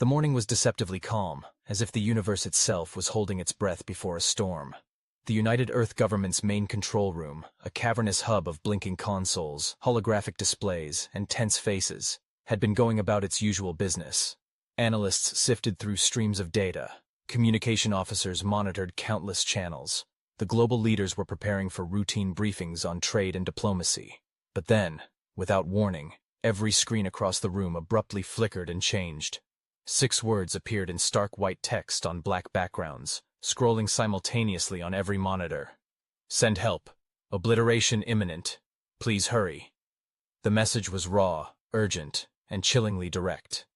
The morning was deceptively calm, as if the universe itself was holding its breath before a storm. The United Earth government's main control room, a cavernous hub of blinking consoles, holographic displays, and tense faces, had been going about its usual business. Analysts sifted through streams of data. Communication officers monitored countless channels. The global leaders were preparing for routine briefings on trade and diplomacy. But then, without warning, every screen across the room abruptly flickered and changed. 6 words appeared in stark white text on black backgrounds, scrolling simultaneously on every monitor. Send help. Obliteration imminent. Please hurry. The message was raw, urgent, and chillingly direct.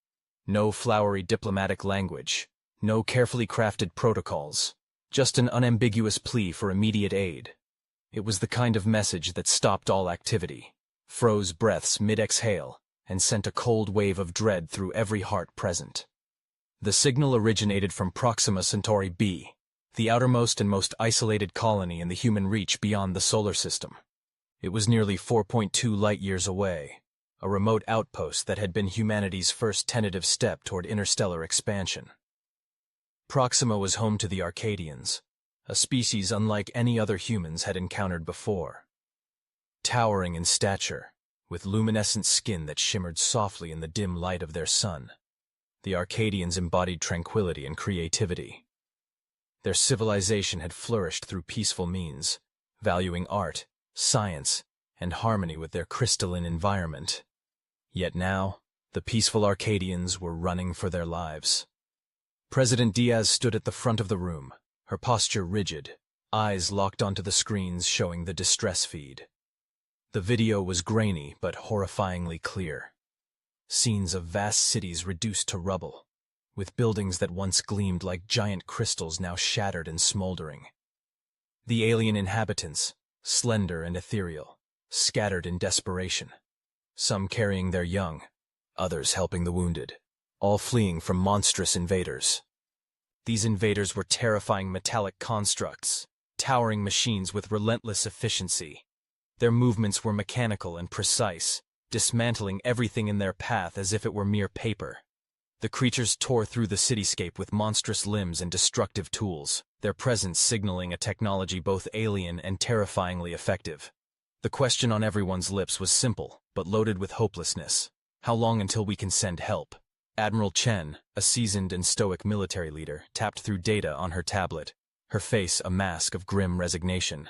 No flowery diplomatic language. No carefully crafted protocols. Just an unambiguous plea for immediate aid. It was the kind of message that stopped all activity, froze breaths mid-exhale, and sent a cold wave of dread through every heart present. The signal originated from Proxima Centauri b, the outermost and most isolated colony in the human reach beyond the solar system. It was nearly 4.2 light-years away, a remote outpost that had been humanity's first tentative step toward interstellar expansion. Proxima was home to the Arcadians, a species unlike any other humans had encountered before. Towering in stature, with luminescent skin that shimmered softly in the dim light of their sun, the Arcadians embodied tranquility and creativity. Their civilization had flourished through peaceful means, valuing art, science, and harmony with their crystalline environment. Yet now, the peaceful Arcadians were running for their lives. President Diaz stood at the front of the room, her posture rigid, eyes locked onto the screens showing the distress feed. The video was grainy but horrifyingly clear. Scenes of vast cities reduced to rubble, with buildings that once gleamed like giant crystals now shattered and smoldering. The alien inhabitants, slender and ethereal, scattered in desperation, some carrying their young, others helping the wounded, all fleeing from monstrous invaders. These invaders were terrifying metallic constructs, towering machines with relentless efficiency. Their movements were mechanical and precise, dismantling everything in their path as if it were mere paper. The creatures tore through the cityscape with monstrous limbs and destructive tools, their presence signaling a technology both alien and terrifyingly effective. The question on everyone's lips was simple, but loaded with hopelessness. How long until we can send help? Admiral Chen, a seasoned and stoic military leader, tapped through data on her tablet, her face a mask of grim resignation.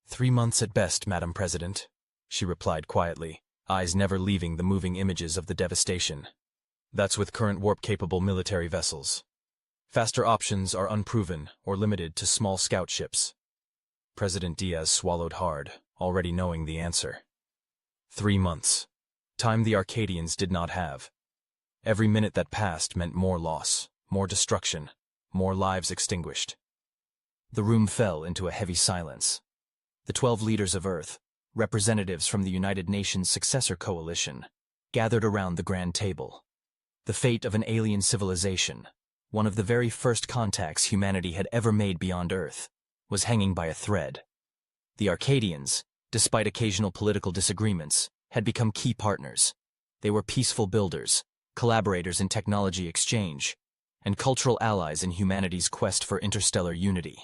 3 months at best, Madam President, she replied quietly, eyes never leaving the moving images of the devastation. That's with current warp-capable military vessels. Faster options are unproven or limited to small scout ships. President Diaz swallowed hard, already knowing the answer. 3 months. Time the Arcadians did not have. Every minute that passed meant more loss, more destruction, more lives extinguished. The room fell into a heavy silence. The 12 leaders of Earth, representatives from the United Nations Successor Coalition, gathered around the grand table. The fate of an alien civilization, one of the very first contacts humanity had ever made beyond Earth, was hanging by a thread. The Arcadians, despite occasional political disagreements, had become key partners. They were peaceful builders, collaborators in technology exchange, and cultural allies in humanity's quest for interstellar unity.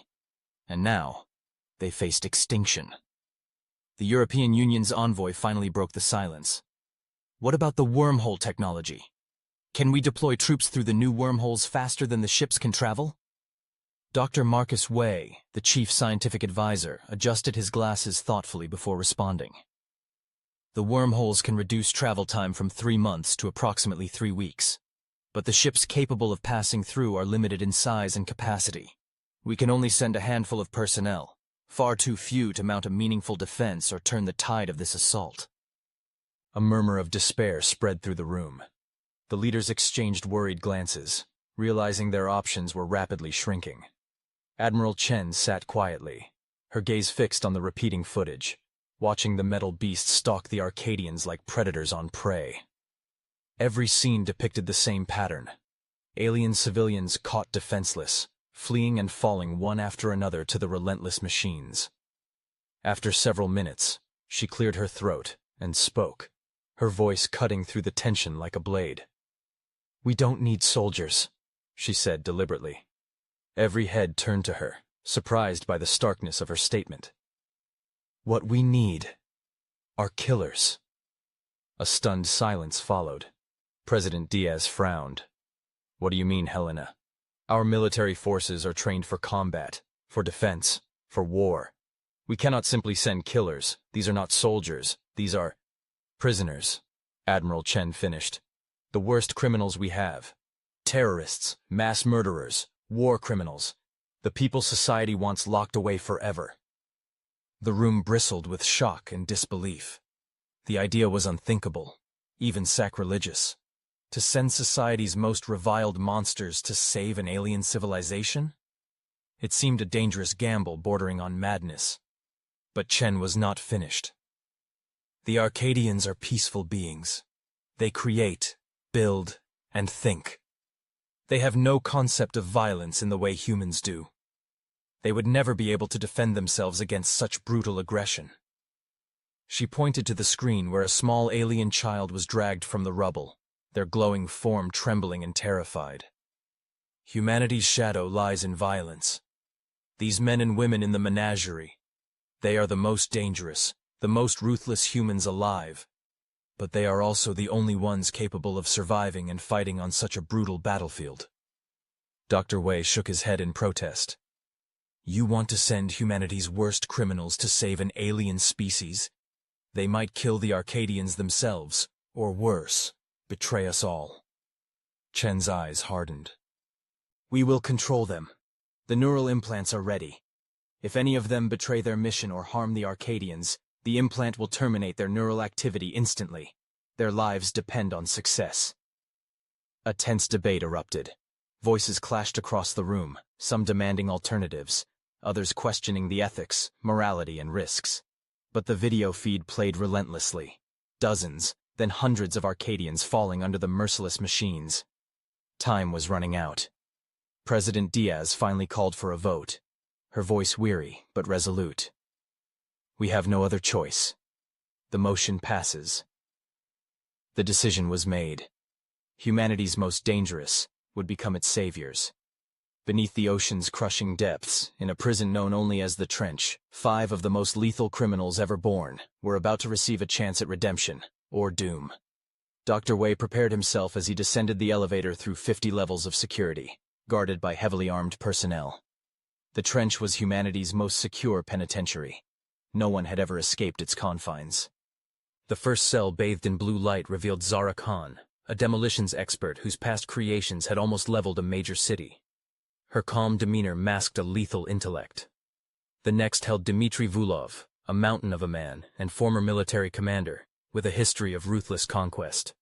And now, they faced extinction. The European Union's envoy finally broke the silence. What about the wormhole technology? Can we deploy troops through the new wormholes faster than the ships can travel? Dr. Marcus Way, the chief scientific advisor, adjusted his glasses thoughtfully before responding. The wormholes can reduce travel time from 3 months to approximately 3 weeks. But the ships capable of passing through are limited in size and capacity. We can only send a handful of personnel, far too few to mount a meaningful defense or turn the tide of this assault. A murmur of despair spread through the room. The leaders exchanged worried glances, realizing their options were rapidly shrinking. Admiral Chen sat quietly, her gaze fixed on the repeating footage, watching the metal beast stalk the Arcadians like predators on prey. Every scene depicted the same pattern. Alien civilians caught defenseless, fleeing and falling one after another to the relentless machines. After several minutes, she cleared her throat and spoke, her voice cutting through the tension like a blade. "We don't need soldiers," she said deliberately. Every head turned to her, surprised by the starkness of her statement. "What we need are killers." A stunned silence followed. President Diaz frowned. "What do you mean, Helena? Our military forces are trained for combat, for defense, for war. We cannot simply send killers. These are not soldiers. These are prisoners," Admiral Chen finished. "The worst criminals we have. Terrorists, mass murderers, war criminals. The people society wants locked away forever." The room bristled with shock and disbelief. The idea was unthinkable, even sacrilegious. To send society's most reviled monsters to save an alien civilization? It seemed a dangerous gamble bordering on madness. But Chen was not finished. "The Arcadians are peaceful beings. They create, build, and think. They have no concept of violence in the way humans do. They would never be able to defend themselves against such brutal aggression." She pointed to the screen where a small alien child was dragged from the rubble, their glowing form trembling and terrified. "Humanity's shadow lies in violence. These men and women in the menagerie, they are the most dangerous, the most ruthless humans alive. But they are also the only ones capable of surviving and fighting on such a brutal battlefield." Dr. Wei shook his head in protest. "You want to send humanity's worst criminals to save an alien species? They might kill the Arcadians themselves, or worse, betray us all." Chen's eyes hardened. "We will control them. The neural implants are ready. If any of them betray their mission or harm the Arcadians, the implant will terminate their neural activity instantly. Their lives depend on success." A tense debate erupted. Voices clashed across the room, some demanding alternatives, others questioning the ethics, morality, and risks. But the video feed played relentlessly. Dozens, then hundreds of Arcadians falling under the merciless machines. Time was running out. President Diaz finally called for a vote, her voice weary but resolute. "We have no other choice. The motion passes." The decision was made. Humanity's most dangerous would become its saviors. Beneath the ocean's crushing depths, in a prison known only as the Trench, 5 of the most lethal criminals ever born were about to receive a chance at redemption, or doom. Dr. Wei prepared himself as he descended the elevator through 50 levels of security, guarded by heavily armed personnel. The Trench was humanity's most secure penitentiary. No one had ever escaped its confines. The first cell bathed in blue light revealed Zara Khan, a demolitions expert whose past creations had almost leveled a major city. Her calm demeanor masked a lethal intellect. The next held Dimmitri Vulov, a mountain of a man and former military commander, with a history of ruthless conquest.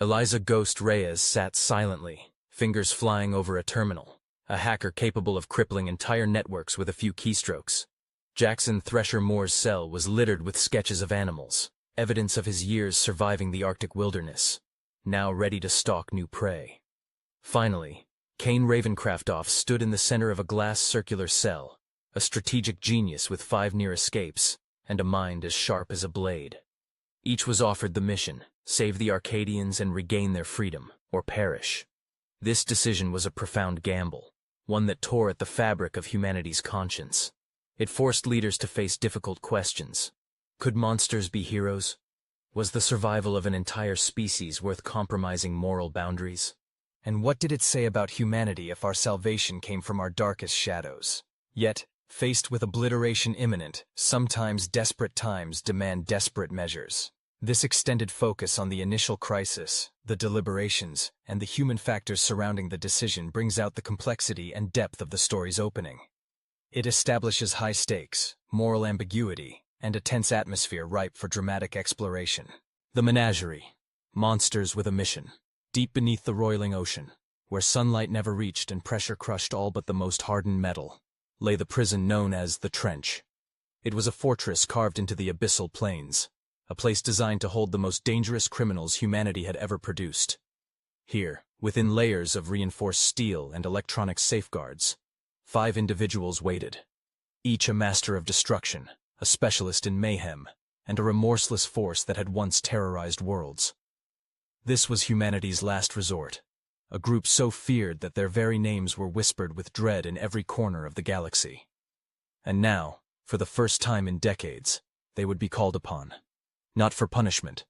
Eliza Ghost Reyes sat silently, fingers flying over a terminal, a hacker capable of crippling entire networks with a few keystrokes. Jackson Thresher Moore's cell was littered with sketches of animals, evidence of his years surviving the Arctic wilderness, now ready to stalk new prey. Finally, Cain Ravencraftoft stood in the center of a glass circular cell, a strategic genius with 5 near escapes, and a mind as sharp as a blade. Each was offered the mission: save the Arcadians and regain their freedom, or perish. This decision was a profound gamble, one that tore at the fabric of humanity's conscience. It forced leaders to face difficult questions. Could monsters be heroes? Was the survival of an entire species worth compromising moral boundaries? And what did it say about humanity if our salvation came from our darkest shadows? Yet, faced with obliteration imminent, sometimes desperate times demand desperate measures. This extended focus on the initial crisis, the deliberations, and the human factors surrounding the decision brings out the complexity and depth of the story's opening. It establishes high stakes, moral ambiguity, and a tense atmosphere ripe for dramatic exploration. The menagerie, monsters with a mission. Deep beneath the roiling ocean, where sunlight never reached and pressure crushed all but the most hardened metal, lay the prison known as the Trench. It was a fortress carved into the abyssal plains, a place designed to hold the most dangerous criminals humanity had ever produced. Here, within layers of reinforced steel and electronic safeguards, 5 individuals waited, each a master of destruction, a specialist in mayhem, and a remorseless force that had once terrorized worlds. This was humanity's last resort, a group so feared that their very names were whispered with dread in every corner of the galaxy. And now, for the first time in decades, they would be called upon, not for punishment,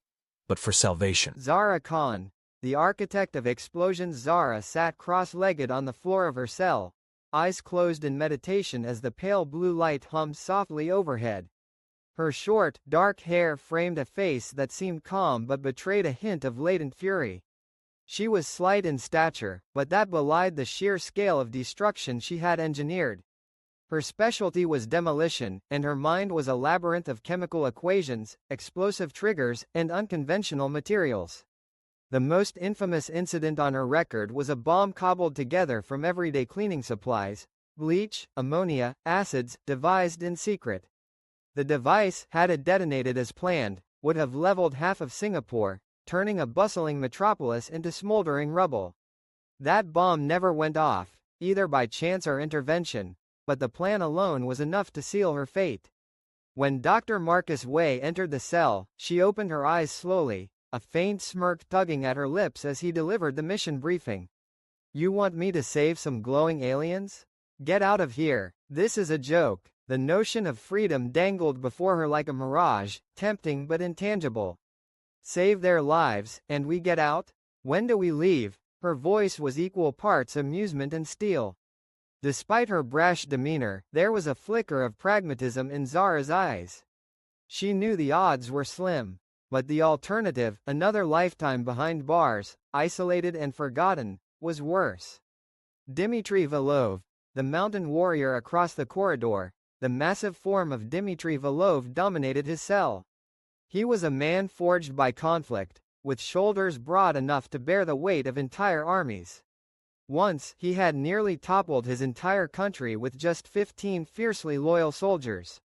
but for salvation. Zara Khan, the architect of explosions. Zara sat cross-legged on the floor of her cell, eyes closed in meditation as the pale blue light hummed softly overhead. Her short, dark hair framed a face that seemed calm but betrayed a hint of latent fury. She was slight in stature, but that belied the sheer scale of destruction she had engineered. Her specialty was demolition, and her mind was a labyrinth of chemical equations, explosive triggers, and unconventional materials. The most infamous incident on her record was a bomb cobbled together from everyday cleaning supplies, bleach, ammonia, acids, devised in secret. The device, had it detonated as planned, would have leveled half of Singapore, turning a bustling metropolis into smoldering rubble. That bomb never went off, either by chance or intervention, but the plan alone was enough to seal her fate. When Dr. Marcus Way entered the cell, she opened her eyes slowly, a faint smirk tugging at her lips as he delivered the mission briefing. "You want me to save some glowing aliens? Get out of here, this is a joke." The notion of freedom dangled before her like a mirage, tempting but intangible. "Save their lives, and we get out? When do we leave?" Her voice was equal parts amusement and steel. Despite her brash demeanor, there was a flicker of pragmatism in Zara's eyes. She knew the odds were slim, but the alternative, another lifetime behind bars, isolated and forgotten, was worse. Dimmitri Vulov, the mountain warrior across the corridor, the massive form of Dimmitri Vulov dominated his cell. He was a man forged by conflict, with shoulders broad enough to bear the weight of entire armies. Once, he had nearly toppled his entire country with just 15 fiercely loyal soldiers.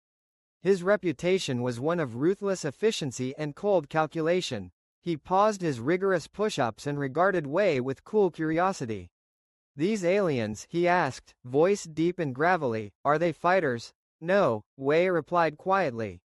His reputation was one of ruthless efficiency and cold calculation. He paused his rigorous push-ups and regarded Way with cool curiosity. "These aliens," he asked, voice deep and gravelly, "are they fighters?" "No," Way replied quietly.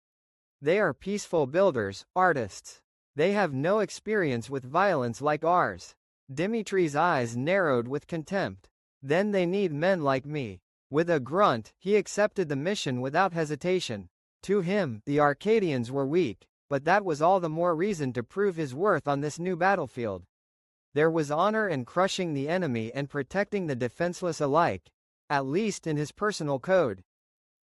"They are peaceful builders, artists. They have no experience with violence like ours." Dimitri's eyes narrowed with contempt. "Then they need men like me." With a grunt, he accepted the mission without hesitation. To him, the Arcadians were weak, but that was all the more reason to prove his worth on this new battlefield. There was honor in crushing the enemy and protecting the defenseless alike, at least in his personal code.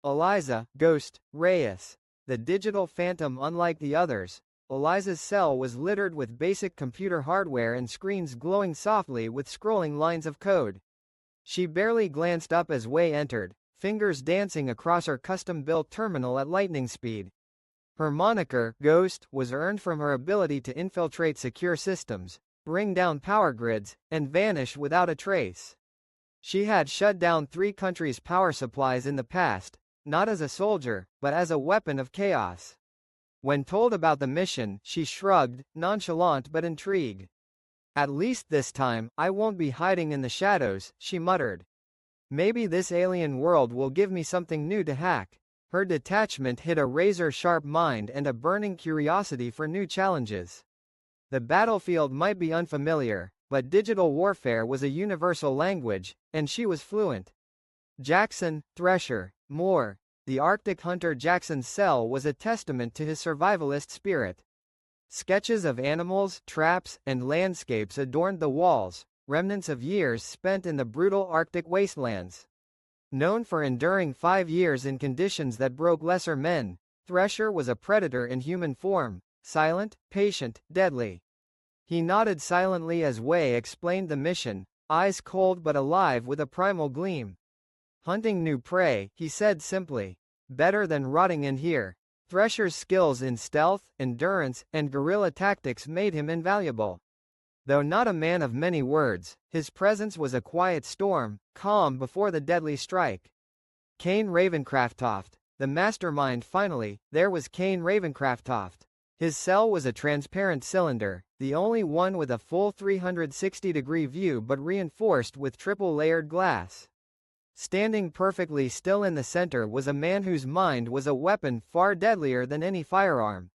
Eliza, Ghost, Reyes. The digital phantom. Unlike the others, Eliza's cell was littered with basic computer hardware and screens glowing softly with scrolling lines of code. She barely glanced up as Way entered, fingers dancing across her custom-built terminal at lightning speed. Her moniker, Ghost, was earned from her ability to infiltrate secure systems, bring down power grids, and vanish without a trace. She had shut down 3 countries' power supplies in the past, not as a soldier, but as a weapon of chaos. When told about the mission, she shrugged, nonchalant but intrigued. "At least this time, I won't be hiding in the shadows," she muttered. "Maybe this alien world will give me something new to hack." Her detachment hid a razor-sharp mind and a burning curiosity for new challenges. The battlefield might be unfamiliar, but digital warfare was a universal language, and she was fluent. Jackson, Thresher, more. The Arctic hunter Jackson's cell was a testament to his survivalist spirit. Sketches of animals, traps, and landscapes adorned the walls, remnants of years spent in the brutal Arctic wastelands. Known for enduring 5 years in conditions that broke lesser men, Thresher was a predator in human form, silent, patient, deadly. He nodded silently as Way explained the mission, eyes cold but alive with a primal gleam. "Hunting new prey," he said simply. "Better than rotting in here." Thresher's skills in stealth, endurance, and guerrilla tactics made him invaluable. Though not a man of many words, his presence was a quiet storm, calm before the deadly strike. Cain Ravencraftoft, the mastermind. Finally, there was Cain Ravencraftoft. His cell was a transparent cylinder, the only one with a full 360-degree view but reinforced with triple-layered glass. Standing perfectly still in the center was a man whose mind was a weapon far deadlier than any firearm.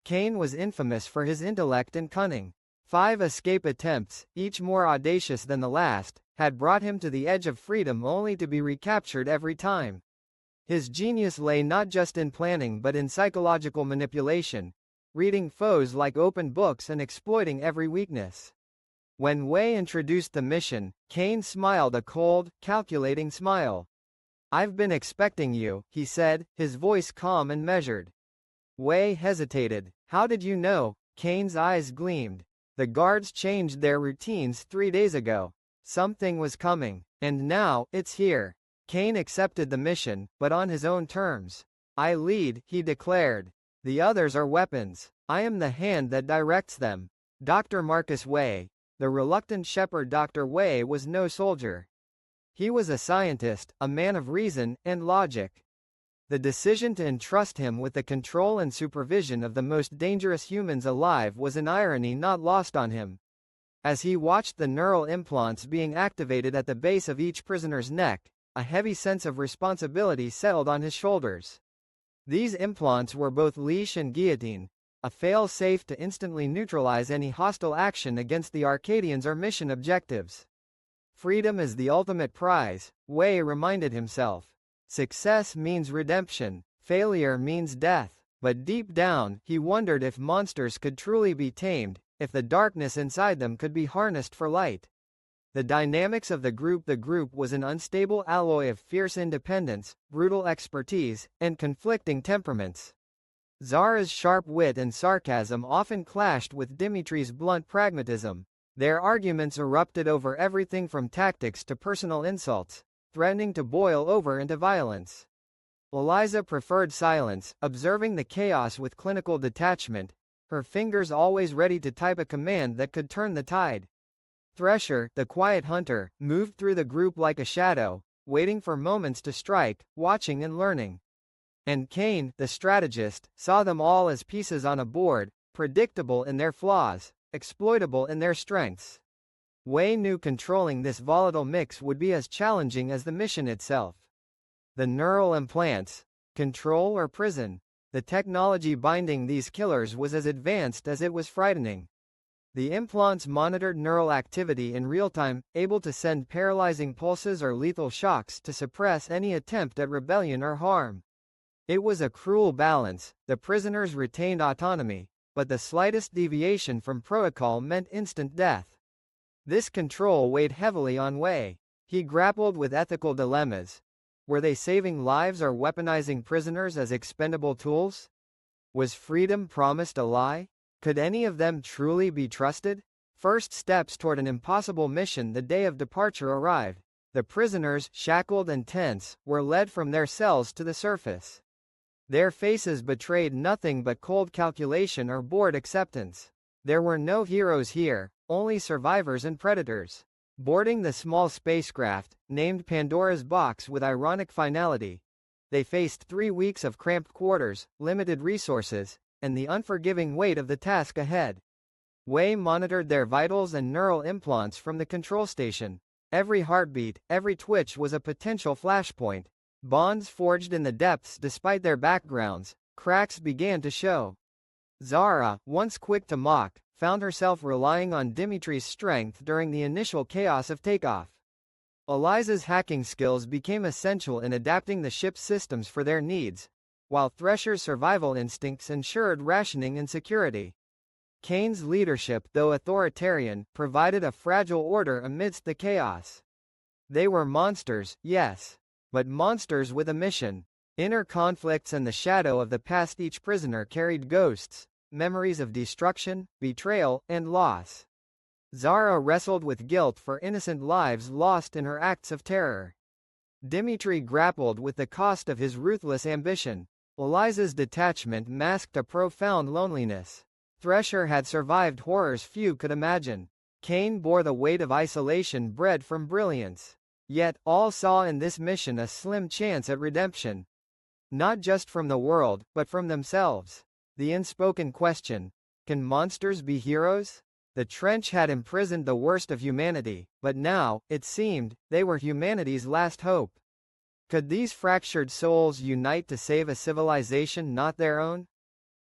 Cain was infamous for his intellect and cunning. 5 escape attempts, each more audacious than the last, had brought him to the edge of freedom only to be recaptured every time. His genius lay not just in planning but in psychological manipulation, reading foes like open books and exploiting every weakness. When Wei introduced the mission, Cain smiled a cold, calculating smile. "I've been expecting you," he said, his voice calm and measured. Wei hesitated. "How did you know?" Cain's eyes gleamed. "The guards changed their routines 3 days ago. Something was coming. And now, it's here." Cain accepted the mission, but on his own terms. "I lead," he declared. "The others are weapons. I am the hand that directs them." Dr. Marcus Wei. The reluctant shepherd Dr. Wei was no soldier. He was a scientist, a man of reason and logic. The decision to entrust him with the control and supervision of the most dangerous humans alive was an irony not lost on him. As he watched the neural implants being activated at the base of each prisoner's neck, a heavy sense of responsibility settled on his shoulders. These implants were both leash and guillotine, a fail-safe to instantly neutralize any hostile action against the Arcadians or mission objectives. Freedom is the ultimate prize, Wei reminded himself. Success means redemption, failure means death. But deep down, he wondered if monsters could truly be tamed, if the darkness inside them could be harnessed for light. The dynamics of the group was an unstable alloy of fierce independence, brutal expertise, and conflicting temperaments. Zara's sharp wit and sarcasm often clashed with Dimitri's blunt pragmatism. Their arguments erupted over everything from tactics to personal insults, threatening to boil over into violence. Eliza preferred silence, observing the chaos with clinical detachment, her fingers always ready to type a command that could turn the tide. Thresher, the quiet hunter, moved through the group like a shadow, waiting for moments to strike, watching and learning. And Cain, the strategist, saw them all as pieces on a board, predictable in their flaws, exploitable in their strengths. Wei knew controlling this volatile mix would be as challenging as the mission itself. The neural implants, control or prison, the technology binding these killers was as advanced as it was frightening. The implants monitored neural activity in real time, able to send paralyzing pulses or lethal shocks to suppress any attempt at rebellion or harm. It was a cruel balance. The prisoners retained autonomy, but the slightest deviation from protocol meant instant death. This control weighed heavily on Wei. He grappled with ethical dilemmas. Were they saving lives or weaponizing prisoners as expendable tools? Was freedom promised a lie? Could any of them truly be trusted? First steps toward an impossible mission. The day of departure arrived. The prisoners, shackled and tense, were led from their cells to the surface. Their faces betrayed nothing but cold calculation or bored acceptance. There were no heroes here, only survivors and predators. Boarding the small spacecraft, named Pandora's box with ironic finality, they faced 3 weeks of cramped quarters, limited resources, and the unforgiving weight of the task ahead. Wei monitored their vitals and neural implants from the control station. Every heartbeat, every twitch was a potential flashpoint. Bonds forged in the depths despite their backgrounds, cracks began to show. Zara, once quick to mock, found herself relying on Dimitri's strength during the initial chaos of takeoff. Eliza's hacking skills became essential in adapting the ship's systems for their needs, while Thresher's survival instincts ensured rationing and security. Cain's leadership, though authoritarian, provided a fragile order amidst the chaos. They were monsters, yes. But monsters with a mission. Inner conflicts and the shadow of the past. Each prisoner carried ghosts, memories of destruction, betrayal, and loss. Zara wrestled with guilt for innocent lives lost in her acts of terror. Dimmitri grappled with the cost of his ruthless ambition. Eliza's detachment masked a profound loneliness. Thresher had survived horrors few could imagine. Cain bore the weight of isolation bred from brilliance. Yet, all saw in this mission a slim chance at redemption. Not just from the world, but from themselves. The unspoken question: can monsters be heroes? The trench had imprisoned the worst of humanity, but now, it seemed, they were humanity's last hope. Could these fractured souls unite to save a civilization not their own?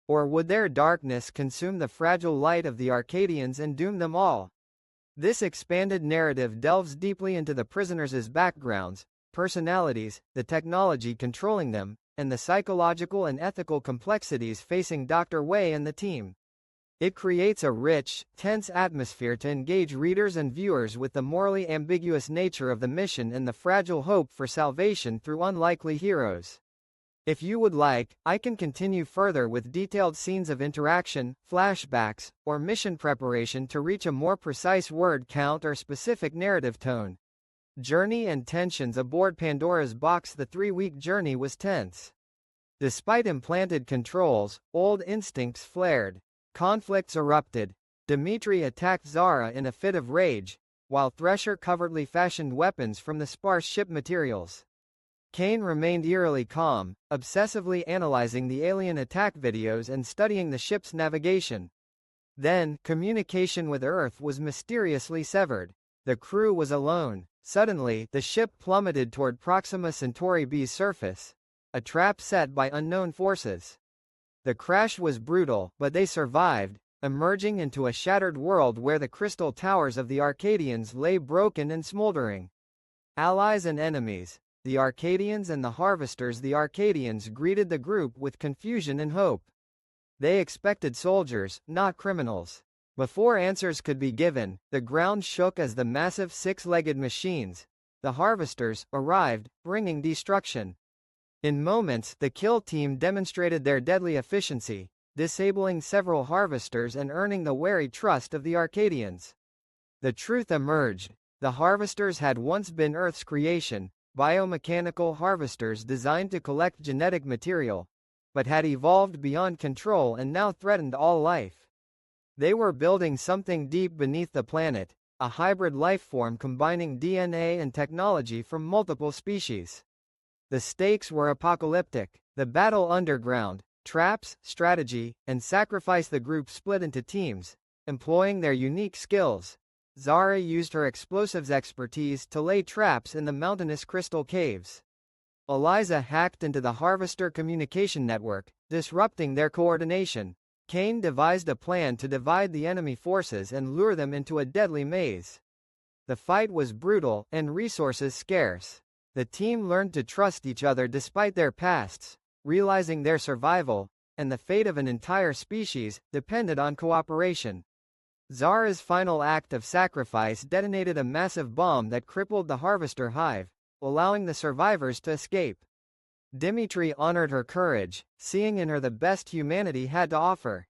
Or would their darkness consume the fragile light of the Arcadians and doom them all? This expanded narrative delves deeply into the prisoners' backgrounds, personalities, the technology controlling them, and the psychological and ethical complexities facing Dr. Wei and the team. It creates a rich, tense atmosphere to engage readers and viewers with the morally ambiguous nature of the mission and the fragile hope for salvation through unlikely heroes. If you would like, I can continue further with detailed scenes of interaction, flashbacks, or mission preparation to reach a more precise word count or specific narrative tone. Journey and tensions aboard Pandora's box. The 3-week journey was tense. Despite implanted controls, old instincts flared. Conflicts erupted. Dimmitri attacked Zara in a fit of rage, while Thresher covertly fashioned weapons from the sparse ship materials. Cain remained eerily calm, obsessively analyzing the alien attack videos and studying the ship's navigation. Then, communication with Earth was mysteriously severed. The crew was alone. Suddenly, the ship plummeted toward Proxima Centauri B's surface, a trap set by unknown forces. The crash was brutal, but they survived, emerging into a shattered world where the crystal towers of the Arcadians lay broken and smoldering. Allies and enemies. The Arcadians and the Harvesters. The Arcadians greeted the group with confusion and hope. They expected soldiers, not criminals. Before answers could be given, the ground shook as the massive 6-legged machines, the Harvesters, arrived, bringing destruction. In moments, the kill team demonstrated their deadly efficiency, disabling several Harvesters and earning the wary trust of the Arcadians. The truth emerged. The Harvesters had once been Earth's creation, biomechanical harvesters designed to collect genetic material, but had evolved beyond control and now threatened all life. They were building something deep beneath the planet, a hybrid life form combining DNA and technology from multiple species. The stakes were apocalyptic. The battle underground, traps, strategy, and sacrifice. The group split into teams, employing their unique skills. Zara used her explosives expertise to lay traps in the mountainous crystal caves. Eliza hacked into the Harvester communication network, disrupting their coordination. Cain devised a plan to divide the enemy forces and lure them into a deadly maze. The fight was brutal, and resources scarce. The team learned to trust each other despite their pasts, realizing their survival, and the fate of an entire species, depended on cooperation. Zara's final act of sacrifice detonated a massive bomb that crippled the Harvester hive, allowing the survivors to escape. Dimmitri honored her courage, seeing in her the best humanity had to offer.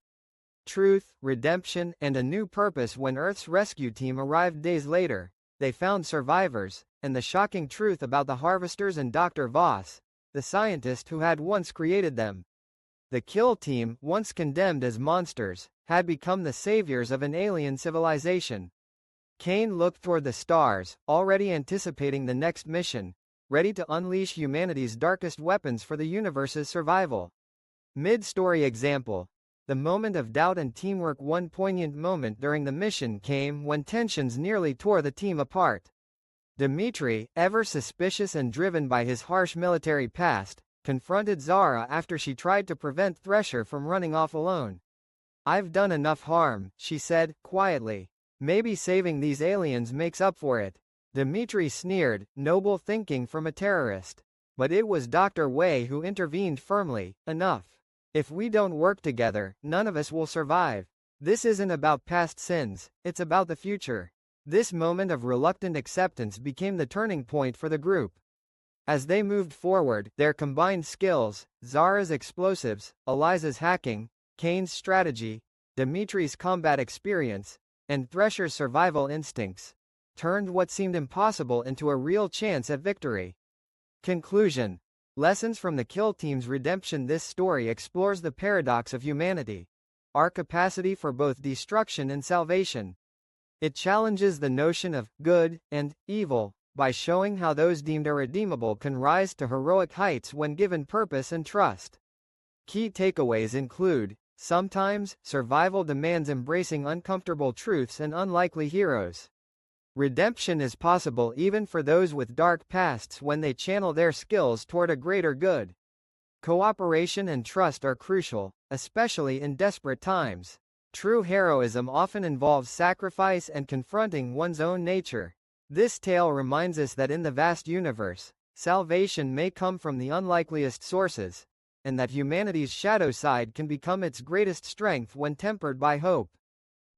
Truth, redemption, and a new purpose. When Earth's rescue team arrived days later, they found survivors, and the shocking truth about the Harvesters and Dr. Voss, the scientist who had once created them. The kill team, once condemned as monsters, had become the saviors of an alien civilization. Cain looked toward the stars, already anticipating the next mission, ready to unleash humanity's darkest weapons for the universe's survival. Mid-story example. The moment of doubt and teamwork. One poignant moment during the mission came when tensions nearly tore the team apart. Dimmitri, ever suspicious and driven by his harsh military past, confronted Zara after she tried to prevent Thresher from running off alone. "I've done enough harm," she said, quietly. "Maybe saving these aliens makes up for it." Dimmitri sneered, noble thinking from a terrorist. But it was Dr. Wei who intervened firmly. "Enough. If we don't work together, none of us will survive. This isn't about past sins, it's about the future." This moment of reluctant acceptance became the turning point for the group. As they moved forward, their combined skills, Zara's explosives, Eliza's hacking, Cain's strategy, Dimitri's combat experience, and Thresher's survival instincts, turned what seemed impossible into a real chance at victory. Conclusion. Lessons from the Kill Team's redemption. This story explores the paradox of humanity, our capacity for both destruction and salvation. It challenges the notion of good and evil by showing how those deemed irredeemable can rise to heroic heights when given purpose and trust. Key takeaways include: sometimes, survival demands embracing uncomfortable truths and unlikely heroes. Redemption is possible even for those with dark pasts when they channel their skills toward a greater good. Cooperation and trust are crucial. especially in desperate times. True heroism often involves sacrifice and confronting one's own nature. This tale reminds us that in the vast universe, salvation may come from the unlikeliest sources, and that humanity's shadow side can become its greatest strength when tempered by hope.